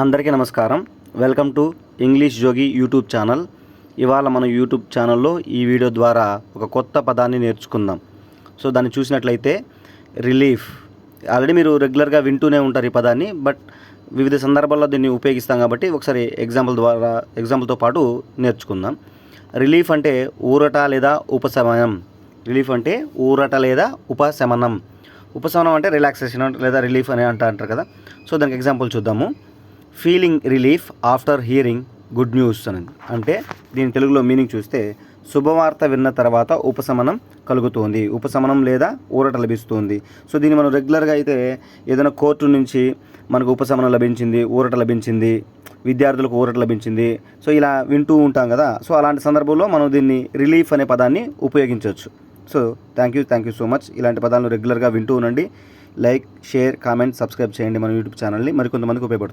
అందరికీ నమస్కారం. Welcome to English Jogi YouTube channel. ఇవాళ మన యూట్యూబ్ ఛానల్లో ఈ వీడియో ద్వారా ఒక కొత్త పదాన్ని నేర్చుకుందాం. సో దాన్ని చూసినట్లయితే రిలీఫ్. ఆల్రెడీ మీరు రెగ్యులర్గా వింటూనే ఉంటారు ఈ పదాన్ని, బట్ వివిధ సందర్భాల్లో దీన్ని ఉపయోగిస్తాం కాబట్టి ఒకసారి ఎగ్జాంపుల్తో పాటు నేర్చుకుందాం. రిలీఫ్ అంటే ఊరట లేదా ఉపశమనం. రిలీఫ్ అంటే ఊరట లేదా ఉపశమనం. ఉపశమనం అంటే రిలాక్సేషన్ లేదా రిలీఫ్ అని అంటారు కదా. సో దానికి ఎగ్జాంపుల్ చూద్దాము. Feeling relief after hearing good news అని. అంటే దీని తెలుగులో మీనింగ్ చూస్తే శుభవార్త విన్న తర్వాత ఉపశమనం కలుగుతుంది, ఉపశమనం లేదా ఊరట లభిస్తుంది. సో దీన్ని మనం రెగ్యులర్గా అయితే ఏదైనా కోర్టు నుంచి మనకు ఉపశమనం లభించింది, ఊరట లభించింది, విద్యార్థులకు ఊరట లభించింది, సో ఇలా వింటూ ఉంటాం కదా. సో అలాంటి సందర్భంలో మనం దీన్ని రిలీఫ్ అనే పదాన్ని ఉపయోగించవచ్చు. So thank you so much. ఇలాంటి పదాలను రెగ్యులర్గా వింటూ ఉండండి. లైక్, షేర్, కామెంట్, సబ్స్క్రైబ్ చేయండి మన యూట్యూబ్ ఛానల్ని. మరికొంతమందికి ఉపయోగపడుతుంది.